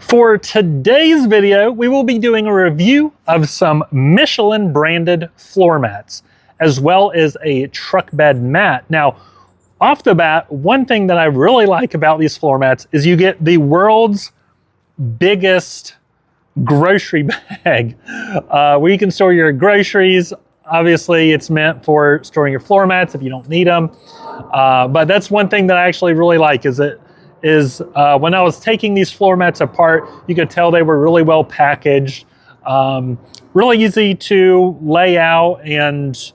For today's video, we will be doing a review of some Michelin branded floor mats, as well as a truck bed mat. Now, off the bat, one thing that I really like about these floor mats is you get the world's biggest grocery bag, where you can store your groceries. Obviously, it's meant for storing your floor mats if you don't need them. But that's one thing that I actually really like is when I was taking these floor mats apart, you could tell they were really well packaged, really easy to lay out and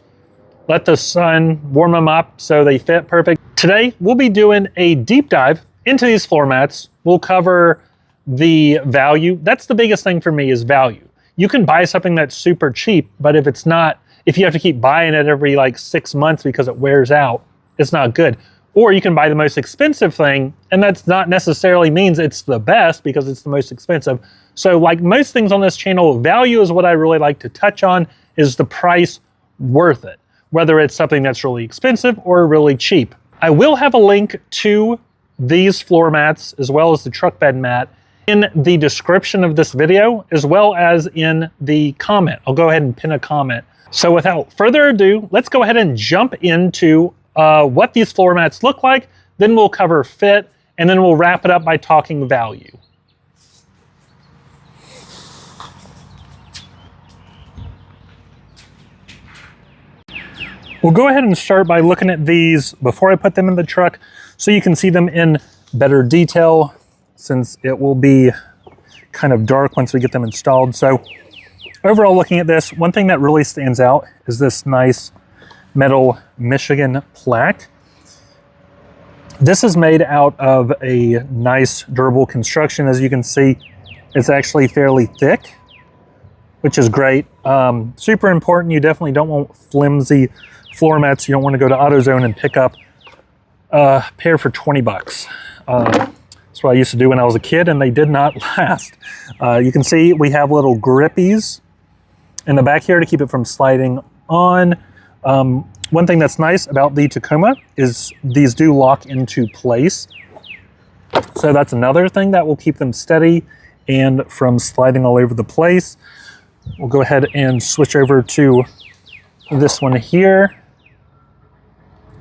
let the sun warm them up so they fit perfect. Today, we'll be doing a deep dive into these floor mats. We'll cover the value. That's the biggest thing for me, is value. You can buy something that's super cheap, but if you have to keep buying it every like 6 months because it wears out, it's not good. Or you can buy the most expensive thing, and that's not necessarily means it's the best because it's the most expensive. So like most things on this channel, value is what I really like to touch on. Is the price worth it? Whether it's something that's really expensive or really cheap. I will have a link to these floor mats as well as the truck bed mat in the description of this video, as well as in the comment. I'll go ahead and pin a comment. So without further ado, let's go ahead and jump into what these floor mats look like, then we'll cover fit, and then we'll wrap it up by talking value. We'll go ahead and start by looking at these before I put them in the truck so you can see them in better detail, since it will be kind of dark once we get them installed. So overall, looking at this, one thing that really stands out is this nice metal Michelin plaque. This is made out of a nice durable construction. As you can see, it's actually fairly thick, which is great. Super important. You definitely don't want flimsy floor mats. You don't want to go to AutoZone and pick up a pair for 20 bucks. That's what I used to do when I was a kid, and they did not last. You can see we have little grippies in the back here to keep it from sliding on. One thing that's nice about the Tacoma is these do lock into place. So that's another thing that will keep them steady and from sliding all over the place. We'll go ahead and switch over to this one here.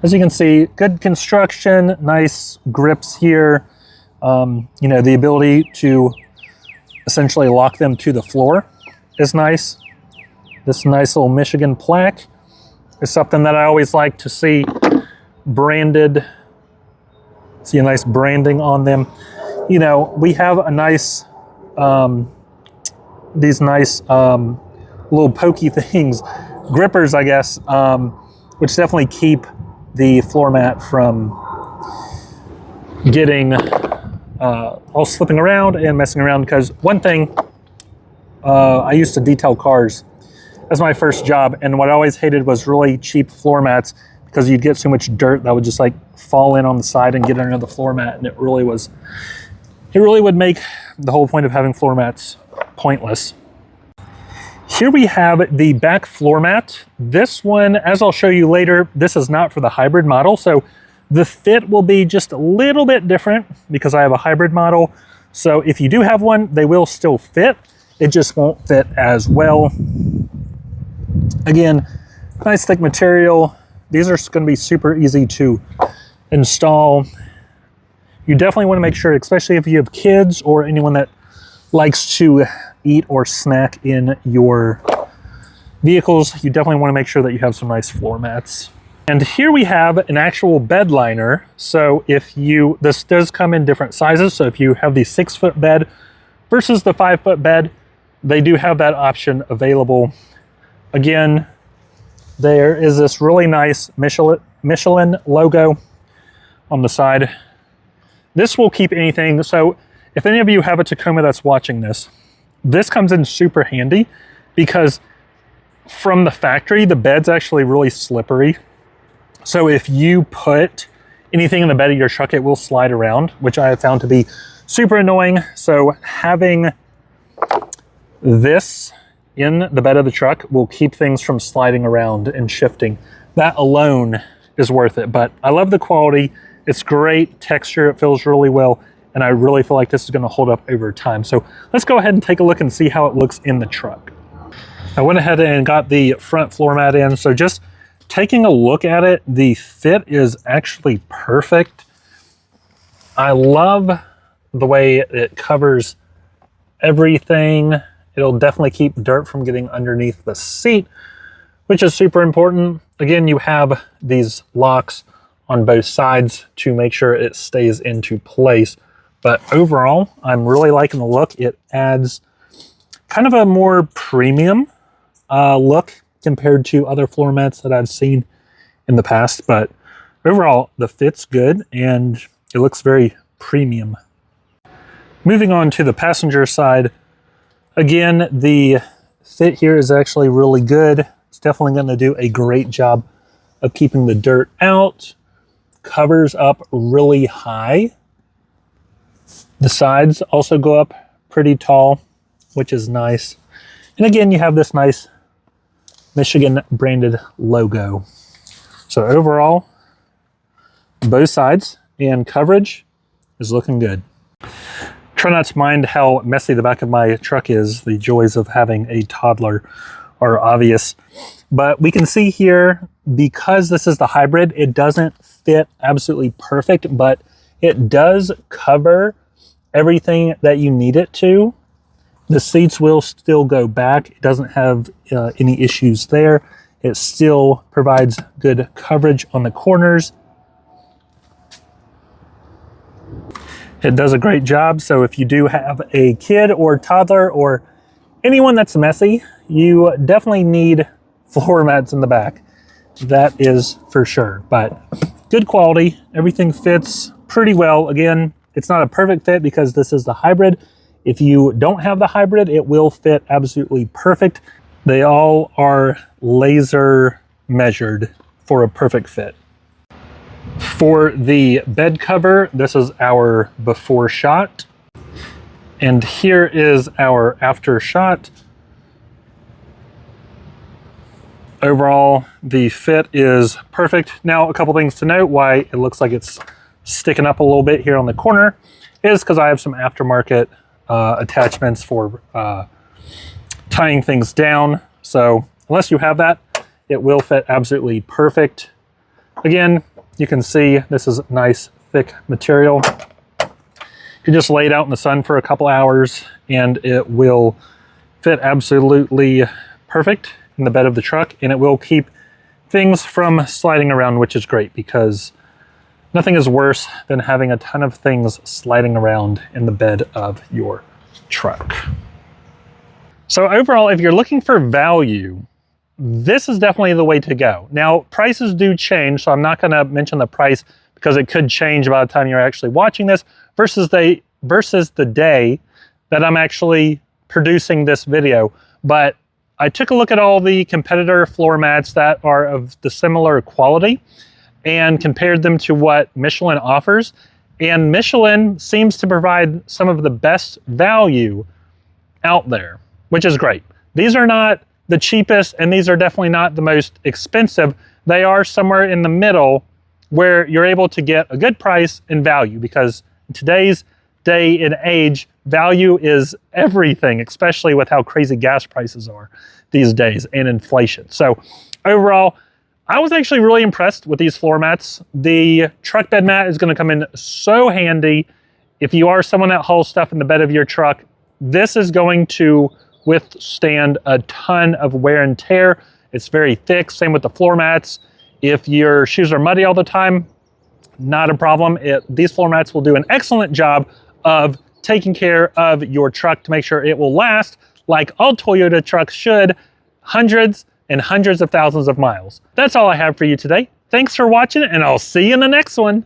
As you can see, good construction, nice grips here. You know, the ability to essentially lock them to the floor is nice. This nice little Michigan plaque is something that I always like to see branded. See a nice branding on them. You know, we have a nice, these nice little pokey things, grippers, I guess, which definitely keep the floor mat from getting all slipping around and messing around. Because one thing, I used to detail cars as my first job, and what I always hated was really cheap floor mats, because you'd get so much dirt that would just like fall in on the side and get under the floor mat, and it really would make the whole point of having floor mats pointless. Here we have the back floor mat. This one, as I'll show you later, this is not for the hybrid model, so the fit will be just a little bit different because I have a hybrid model. So if you do have one, they will still fit. It just won't fit as well. Again, nice thick material. These are going to be super easy to install. You definitely want to make sure, especially if you have kids or anyone that likes to eat or snack in your vehicles, you definitely want to make sure that you have some nice floor mats. And here we have an actual bed liner. So this does come in different sizes. So if you have the 6-foot bed versus the 5-foot bed, they do have that option available. Again, there is this really nice Michelin logo on the side. This will keep anything. So if any of you have a Tacoma that's watching this, this comes in super handy because from the factory, the bed's actually really slippery. So if you put anything in the bed of your truck, it will slide around, which I have found to be super annoying. So having this in the bed of the truck will keep things from sliding around and shifting. That alone is worth it. But I love the quality. It's great texture. It feels really well. and I really feel like this is going to hold up over time. So let's go ahead and take a look and see how it looks in the truck. I went ahead and got the front floor mat in. So just taking a look at it, the fit is actually perfect. I love the way it covers everything. It'll definitely keep dirt from getting underneath the seat, which is super important. Again, you have these locks on both sides to make sure it stays into place. But overall, I'm really liking the look. It adds kind of a more premium look compared to other floor mats that I've seen in the past. But overall, the fit's good and it looks very premium. Moving on to the passenger side, again, the fit here is actually really good. It's definitely going to do a great job of keeping the dirt out. Covers up really high. The sides also go up pretty tall, which is nice. And again, you have this nice Michelin branded logo. So overall, both sides and coverage is looking good. Try not to mind how messy the back of my truck is. The joys of having a toddler are obvious. But we can see here, because this is the hybrid, it doesn't fit absolutely perfect, but it does cover everything that you need it to. The seats will still go back. It doesn't have any issues there. It still provides good coverage on the corners. It does a great job. So if you do have a kid or toddler or anyone that's messy, you definitely need floor mats in the back. That is for sure. But good quality. Everything fits pretty well. Again, it's not a perfect fit because this is the hybrid. If you don't have the hybrid, it will fit absolutely perfect. They all are laser measured for a perfect fit. For the bed cover, this is our before shot. And here is our after shot. Overall, the fit is perfect. Now, a couple things to note why it looks like it's sticking up a little bit here on the corner is because I have some aftermarket attachments for tying things down. So unless you have that, it will fit absolutely perfect. Again, you can see this is nice, thick material. You can just lay it out in the sun for a couple hours and it will fit absolutely perfect in the bed of the truck, and it will keep things from sliding around, which is great because nothing is worse than having a ton of things sliding around in the bed of your truck. So overall, if you're looking for value, this is definitely the way to go. Now, prices do change, so I'm not going to mention the price because it could change by the time you're actually watching this versus the day that I'm actually producing this video. But I took a look at all the competitor floor mats that are of the similar quality and compared them to what Michelin offers. And Michelin seems to provide some of the best value out there, which is great. These are not the cheapest and these are definitely not the most expensive. They are somewhere in the middle where you're able to get a good price and value, because in today's day and age, value is everything, especially with how crazy gas prices are these days and inflation. So overall, I was actually really impressed with these floor mats. The truck bed mat is going to come in so handy. If you are someone that hauls stuff in the bed of your truck, this is going to withstand a ton of wear and tear. It's very thick. Same with the floor mats. If your shoes are muddy all the time, not a problem. These floor mats will do an excellent job of taking care of your truck to make sure it will last, like all Toyota trucks should, hundreds and hundreds of thousands of miles. That's all I have for you today. Thanks for watching, and I'll see you in the next one.